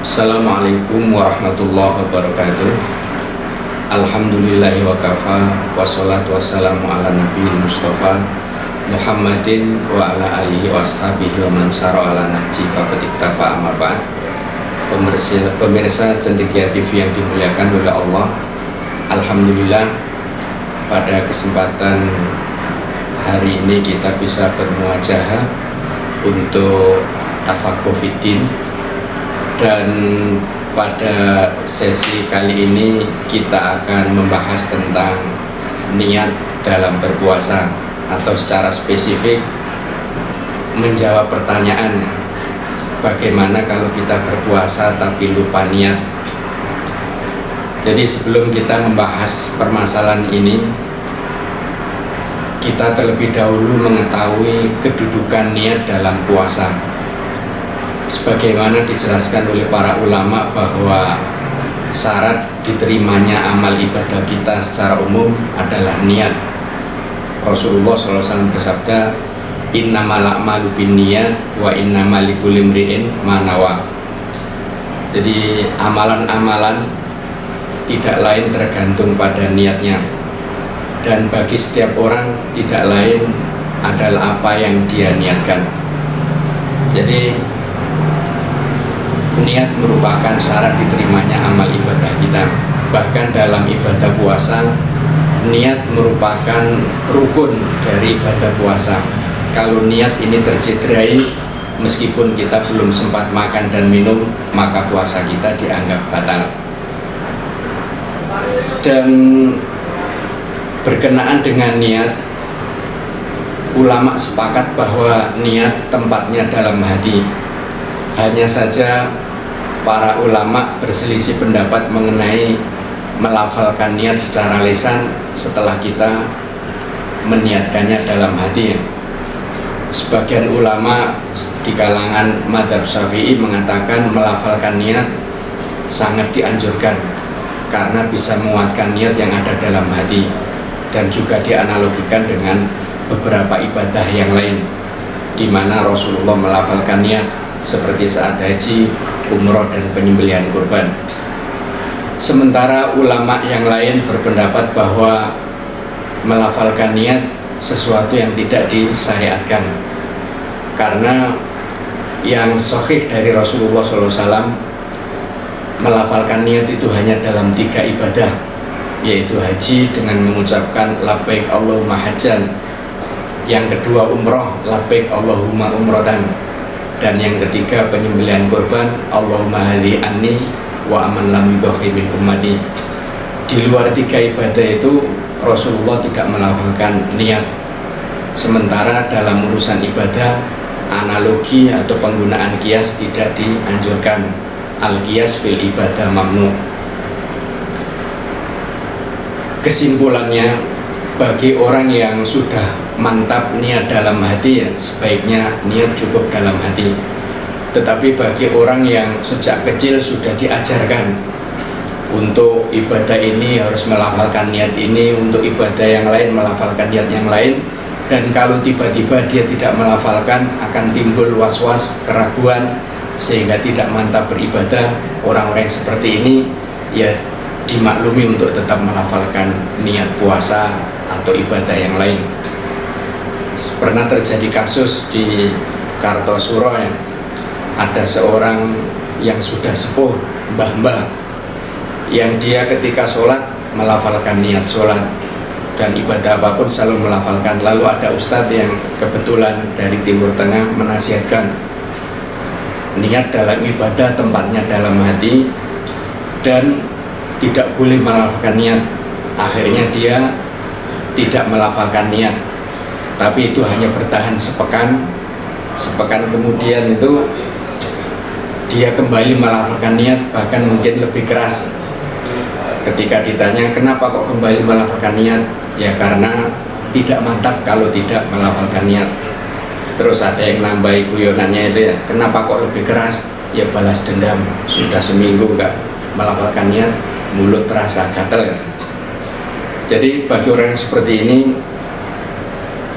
Assalamualaikum warahmatullahi wabarakatuh. Alhamdulillahi wa kafa, wassalatu wassalamu ala nabiyil mustafa Muhammadin wa ala alihi wa ashabihi wa man sara ala nahji faqad iktafa amma ba'd. Pemirsa Cendekia TV yang dimuliakan oleh Allah, alhamdulillah pada kesempatan hari ini kita bisa bermuajahah untuk tafaqquh fiddin. Dan pada sesi kali ini kita akan membahas tentang niat dalam berpuasa, atau secara spesifik menjawab pertanyaan bagaimana kalau kita berpuasa tapi lupa niat. Jadi sebelum kita membahas permasalahan ini, kita terlebih dahulu mengetahui kedudukan niat dalam puasa. Sebagaimana dijelaskan oleh para ulama bahwa syarat diterimanya amal ibadah kita secara umum adalah niat. Rasulullah SAW bersabda, innamal a'malu binniyat wa innamal likulli imri'in ma nawa. Jadi amalan-amalan tidak lain tergantung pada niatnya, dan bagi setiap orang tidak lain adalah apa yang dia niatkan. Jadi niat merupakan syarat diterimanya amal ibadah kita. Bahkan dalam ibadah puasa, niat merupakan rukun dari ibadah puasa. Kalau niat ini tercederai, meskipun kita belum sempat makan dan minum, maka puasa kita dianggap batal. Dan berkenaan dengan niat, ulama sepakat bahwa niat tempatnya dalam hati. Hanya saja para ulama berselisih pendapat mengenai melafalkan niat secara lisan setelah kita meniatkannya dalam hati. Sebagian ulama di kalangan mazhab Syafi'i mengatakan melafalkan niat sangat dianjurkan karena bisa menguatkan niat yang ada dalam hati, dan juga dianalogikan dengan beberapa ibadah yang lain di mana Rasulullah melafalkan niat, seperti saat haji, umroh, dan penyembelihan kurban. Sementara ulama yang lain berpendapat bahwa melafalkan niat sesuatu yang tidak disyariatkan, karena yang sahih dari Rasulullah SAW, melafalkan niat itu hanya dalam 3 ibadah, yaitu haji dengan mengucapkan labbaik Allahumma hajjan, yang kedua umroh, labbaik Allahumma umrotan, dan yang ketiga penyembelihan kurban, Allahumma hadhi anni wa aman lam yudhi min ummati. Di luar 3 ibadah itu Rasulullah tidak melafalkan niat. Sementara dalam urusan ibadah, analogi atau penggunaan kias tidak dianjurkan. Al-qiyas fil ibadah mamnu. Kesimpulannya, bagi orang yang sudah mantap niat dalam hati, ya sebaiknya niat cukup dalam hati. Tetapi bagi orang yang sejak kecil sudah diajarkan untuk ibadah ini harus melafalkan niat ini, untuk ibadah yang lain melafalkan niat yang lain, dan kalau tiba-tiba dia tidak melafalkan akan timbul was-was, keraguan, sehingga tidak mantap beribadah. Orang-orang seperti ini ya dimaklumi untuk tetap melafalkan niat puasa atau ibadah yang lain. Pernah terjadi kasus di Kartosuro, ya, ada seorang yang sudah sepuh, mbah-mbah, yang dia ketika sholat melafalkan niat sholat, dan ibadah apapun selalu melafalkan. Lalu ada ustadz yang kebetulan dari Timur Tengah menasihatkan, niat dalam ibadah tempatnya dalam hati dan tidak boleh melafalkan niat. Akhirnya dia tidak melafalkan niat, tapi itu hanya bertahan sepekan. Sepekan kemudian itu dia kembali melafalkan niat, bahkan mungkin lebih keras. Ketika ditanya kenapa kok kembali melafalkan niat, ya karena tidak mantap kalau tidak melafalkan niat. Terus ada yang nambahi guyonannya itu, ya kenapa kok lebih keras, ya balas dendam, sudah seminggu nggak melafalkan niat, mulut terasa gatel. Jadi bagi orang yang seperti ini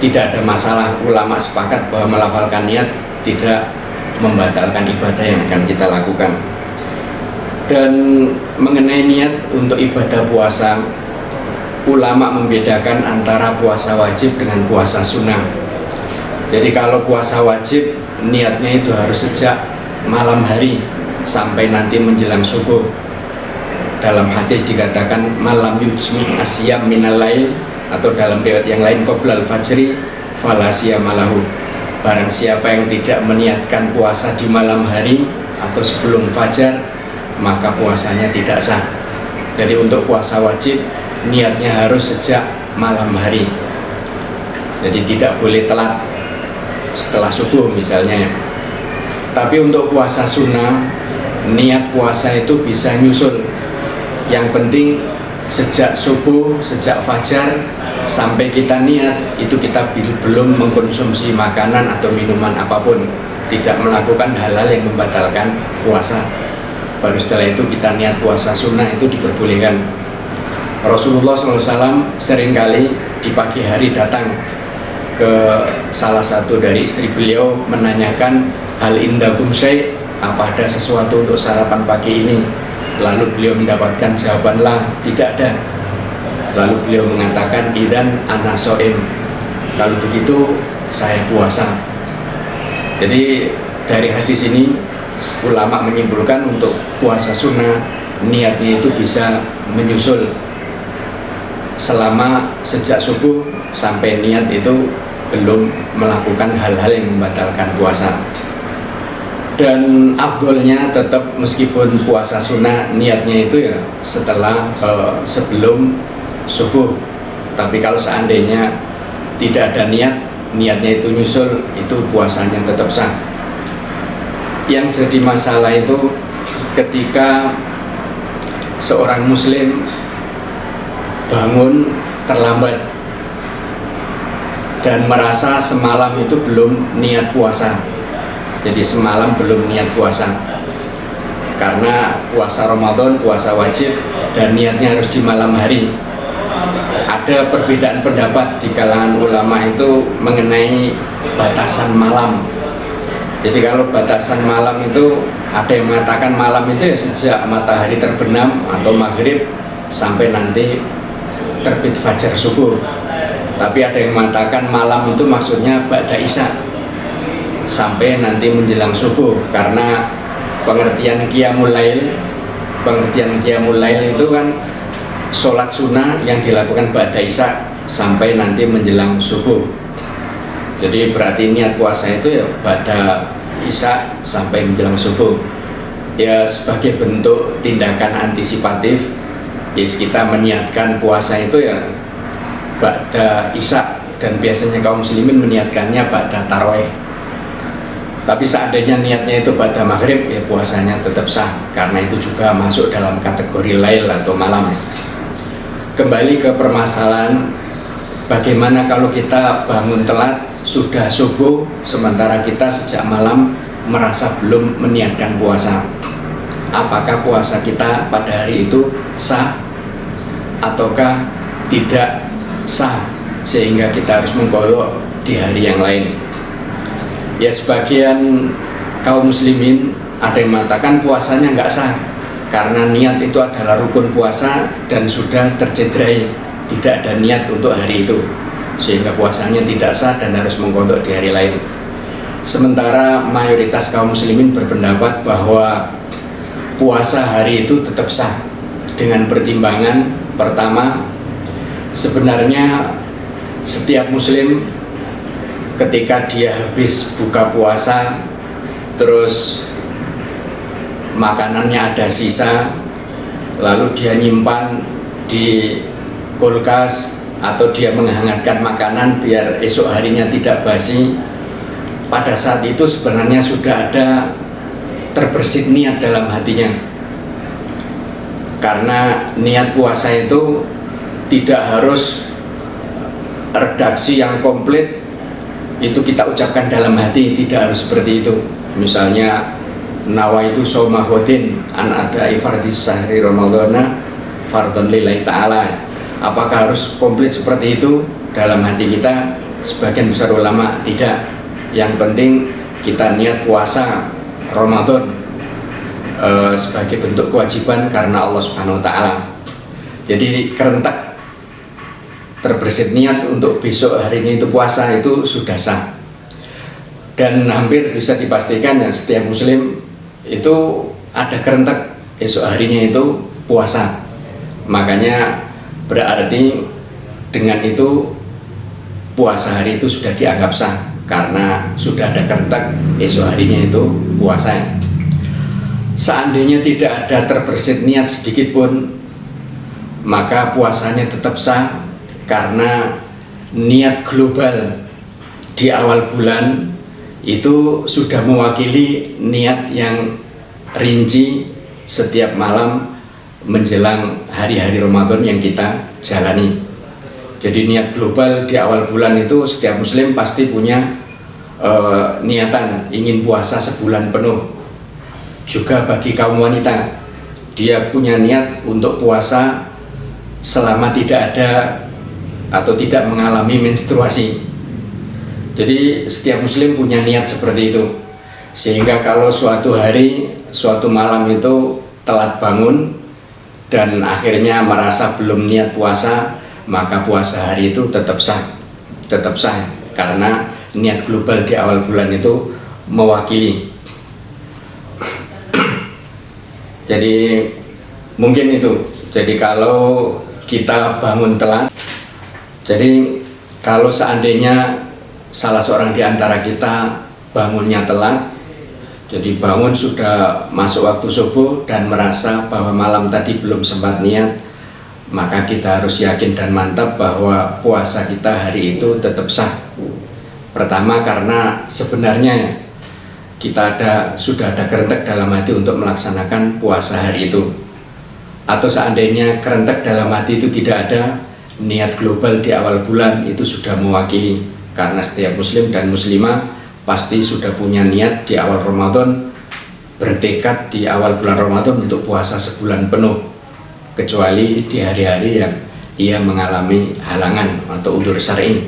tidak ada masalah. Ulama sepakat bahwa melafalkan niat tidak membatalkan ibadah yang akan kita lakukan. Dan mengenai niat untuk ibadah puasa, ulama membedakan antara puasa wajib dengan puasa sunnah. Jadi kalau puasa wajib, niatnya itu harus sejak malam hari sampai nanti menjelang subuh. Dalam hadis dikatakan malam yujmi asyam minal lail, atau dalam riwayat yang lain qoblal fajri fala siyamalahu. Barang siapa yang tidak meniatkan puasa di malam hari atau sebelum fajar, maka puasanya tidak sah. Jadi untuk puasa wajib, niatnya harus sejak malam hari. Jadi tidak boleh telat setelah subuh misalnya. Tapi untuk puasa sunnah, niat puasa itu bisa nyusul. Yang penting sejak subuh, sejak fajar sampai kita niat, itu kita belum mengkonsumsi makanan atau minuman apapun, tidak melakukan hal-hal yang membatalkan puasa. Baru setelah itu kita niat puasa sunnah, itu diperbolehkan. Rasulullah SAW seringkali di pagi hari datang ke salah satu dari istri beliau menanyakan, hal indakum syai', apa ada sesuatu untuk sarapan pagi ini? Lalu beliau mendapatkan jawaban, la, tidak ada. Lalu beliau mengatakan, idan ana shaim, kalau begitu saya puasa. Jadi dari hadis ini ulama menyimpulkan untuk puasa sunnah, niatnya itu bisa menyusul selama sejak subuh sampai niat itu belum melakukan hal-hal yang membatalkan puasa. Dan afdolnya tetap meskipun puasa sunnah, niatnya itu ya setelah sebelum subuh. Tapi kalau seandainya tidak ada niatnya itu nyusul, itu puasanya tetap sah. Yang jadi masalah itu ketika seorang muslim bangun terlambat dan merasa semalam itu belum niat puasa. Jadi semalam belum niat puasa, karena puasa Ramadan, puasa wajib, dan niatnya harus di malam hari. Ada perbedaan pendapat di kalangan ulama itu mengenai batasan malam. Jadi kalau batasan malam itu, ada yang mengatakan malam itu ya sejak matahari terbenam atau maghrib sampai nanti terbit fajar subuh. Tapi ada yang mengatakan malam itu maksudnya ba'da isya, sampai nanti menjelang subuh, karena pengertian qiyamul lail itu kan sholat sunnah yang dilakukan ba'da isya sampai nanti menjelang subuh. Jadi berarti niat puasa itu ya ba'da isya sampai menjelang subuh. Ya sebagai bentuk tindakan antisipatif, kita meniatkan puasa itu ya ba'da isya, dan biasanya kaum muslimin meniatkannya ba'da tarawih. Tapi seandainya niatnya itu pada maghrib, ya puasanya tetap sah, karena itu juga masuk dalam kategori lail atau malam. Kembali ke permasalahan, bagaimana kalau kita bangun telat, sudah subuh, sementara kita sejak malam merasa belum meniatkan puasa. Apakah puasa kita pada hari itu sah ataukah tidak sah, sehingga kita harus mengqadha di hari yang lain? Ya sebagian kaum muslimin ada yang mengatakan puasanya nggak sah, karena niat itu adalah rukun puasa dan sudah tercederai, tidak ada niat untuk hari itu, sehingga puasanya tidak sah dan harus mengqadha di hari lain. Sementara mayoritas kaum muslimin berpendapat bahwa puasa hari itu tetap sah, dengan pertimbangan pertama, sebenarnya setiap muslim ketika dia habis buka puasa terus makanannya ada sisa, lalu dia nyimpan di kulkas atau dia menghangatkan makanan biar esok harinya tidak basi, pada saat itu sebenarnya sudah ada terbersit niat dalam hatinya. Karena niat puasa itu tidak harus redaksi yang komplit itu kita ucapkan dalam hati, tidak harus seperti itu. Misalnya nawaitu shauma ghadin an ada'i fardhis sahri ramadhana fardhon lillahi ta'ala. Apakah harus komplit seperti itu dalam hati kita? Sebagian besar ulama tidak. Yang penting kita niat puasa Ramadan. sebagai bentuk kewajiban karena Allah Subhanahu wa Ta'ala. Jadi kerentak terbersit niat untuk besok harinya itu puasa itu sudah sah, dan hampir bisa dipastikan ya setiap muslim itu ada kerentak esok harinya itu puasa. Makanya berarti dengan itu puasa hari itu sudah dianggap sah karena sudah ada kerentak esok harinya itu puasa. Seandainya tidak ada terbersit niat sedikit pun, maka puasanya tetap sah karena niat global di awal bulan itu sudah mewakili niat yang rinci setiap malam menjelang hari-hari Ramadan yang kita jalani. Jadi niat global di awal bulan itu setiap muslim pasti punya niatan ingin puasa sebulan penuh. Juga bagi kaum wanita, dia punya niat untuk puasa selama tidak ada atau tidak mengalami menstruasi. Jadi setiap muslim punya niat seperti itu, sehingga kalau suatu hari, suatu malam itu telat bangun dan akhirnya merasa belum niat puasa, maka puasa hari itu tetap sah karena niat global di awal bulan itu mewakili. Jadi mungkin itu. Jadi kalau kita bangun telat, jadi kalau seandainya salah seorang di antara kita bangunnya telat, jadi bangun sudah masuk waktu subuh dan merasa bahwa malam tadi belum sempat niat, maka kita harus yakin dan mantap bahwa puasa kita hari itu tetap sah. Pertama karena sebenarnya kita sudah ada kerentek dalam hati untuk melaksanakan puasa hari itu. Atau seandainya kerentek dalam hati itu tidak ada, niat global di awal bulan itu sudah mewakili, karena setiap muslim dan muslimah pasti sudah punya niat di awal Ramadan, bertekad di awal bulan Ramadan untuk puasa sebulan penuh, kecuali di hari-hari yang ia mengalami halangan atau udzur syar'i.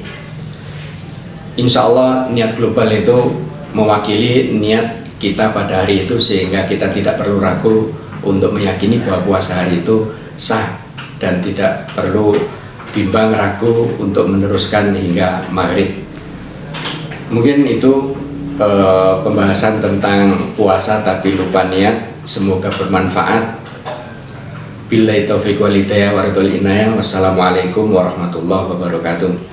Insya Allah niat global itu mewakili niat kita pada hari itu, sehingga kita tidak perlu ragu untuk meyakini bahwa puasa hari itu sah dan tidak perlu bimbang ragu untuk meneruskan hingga maghrib. Mungkin itu pembahasan tentang puasa tapi lupa niat. Semoga bermanfaat. Billahi taufiq wal hidayah wa ridwal inayah. Wassalamualaikum warahmatullahi wabarakatuh.